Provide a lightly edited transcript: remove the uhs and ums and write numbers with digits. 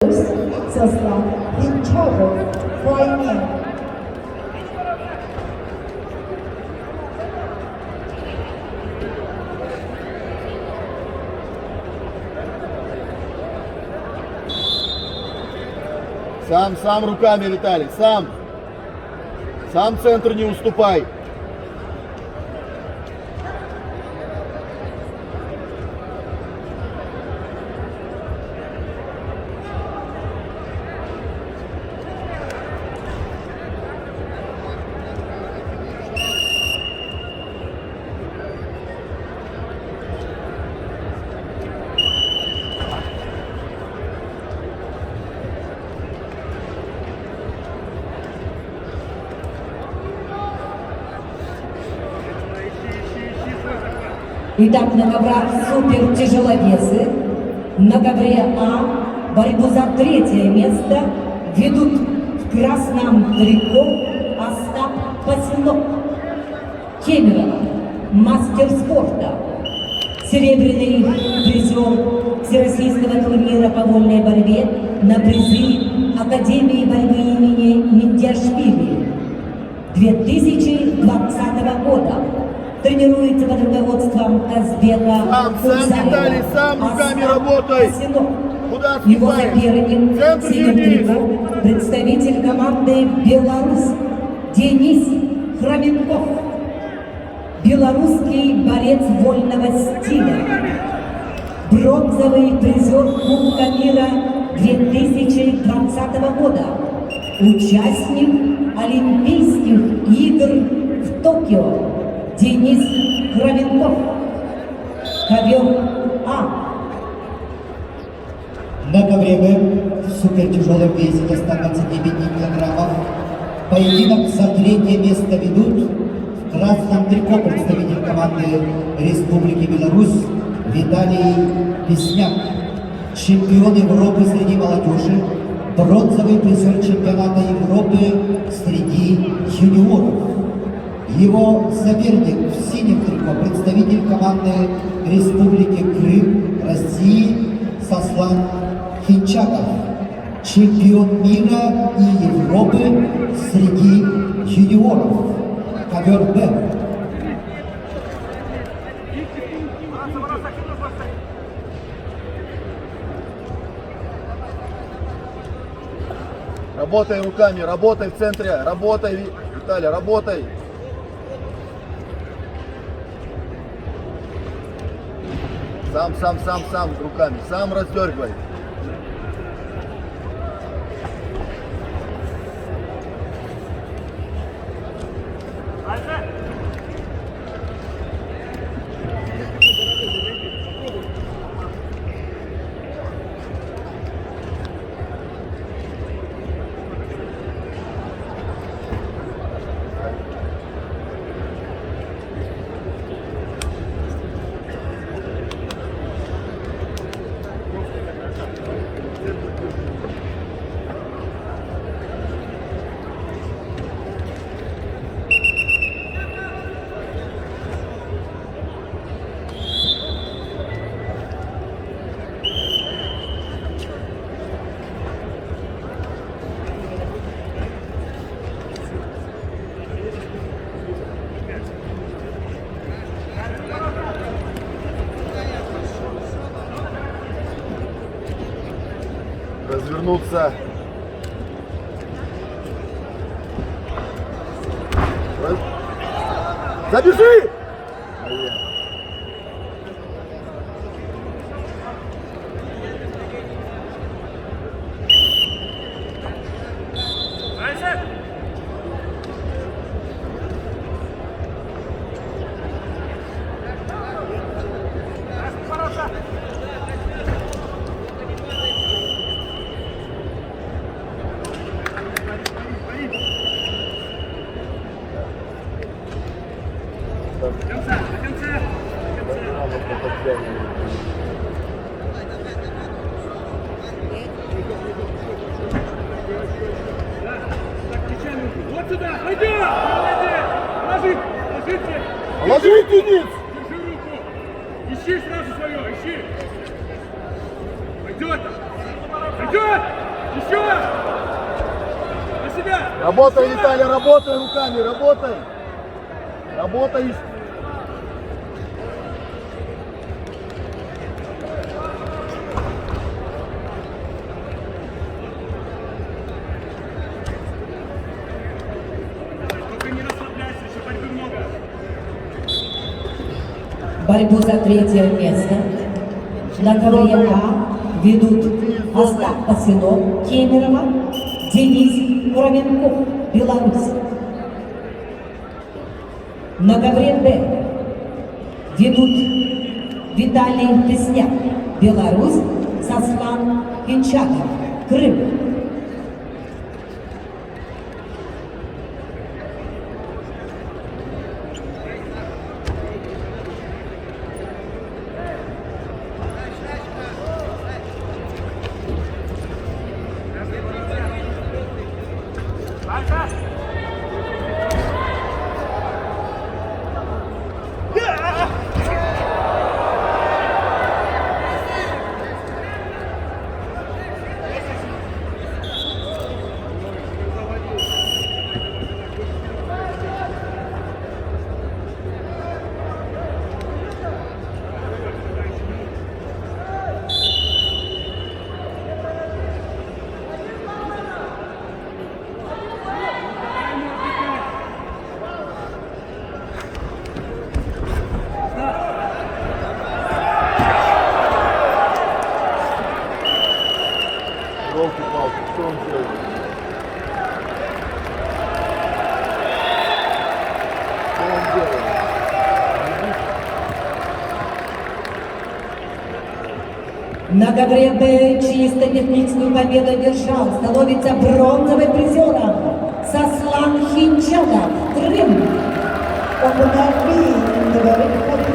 состав Хинчагов в войне. Сам руками, Виталий, сам. Сам центр не уступай. Итак, на коврах супер тяжеловесы. На ковре А борьбу за третье место ведут в красном трико Остап Пасенок, Кемерово, мастер спорта, серебряный призер Всероссийского турнира по вольной борьбе на призы Академии борьбы имени Миндиашвили 2020 года. Тренируется под руководством Казбека. Сам, Виталий, сам руками работай. Куда Его отступаешь? соперник Центр Синергриков, представитель команды «Беларусь» Денис Хроменков. Белорусский борец вольного стиля. Бронзовый призер Кубка мира 2020 года. Участник Олимпийских игр в Токио. Денис Хроменков. Ковер А. На ковре Б в супертяжелом весе до 125 килограммов поединок за третье место ведут в красном трико представитель команды Республики Беларусь Виталий Песняк, чемпион Европы среди молодежи, бронзовый призер чемпионата Европы среди юниоров. Его соперник в синем трико представитель команды Республики Крым России Сослан Хинчагов, чемпион мира и Европы среди юниоров. Ковер Б. Работай руками, работай в центре, работай, Виталий, работай. Сам руками, сам раздергивай. Развернуться. Забежи! Вот сюда, пойдем! Молодец! Ложите! Ложи, Денис! Держи руку! Ищи сразу свое, ищи! Пойдет! Пойдет! Вперед! Еще! На себя! Работай, Виталий, работай руками, работай. Работай. Только не расслабляйся, еще борьбы много. Борьбу за третье место на КВН А ведут Остап Пасинов, Кемерово, Денис Куровенков, Беларусь. На ковре Б ведут Виталий Песняк, Беларусь, Сослан Хинчатов, Крым. Дальше! Елки-палки, что он делает? Что он делает? На ковре Б чисто техническую победу одержал, становится бронзовым призером Сослан Хинчатов, Крым. Он на B in the very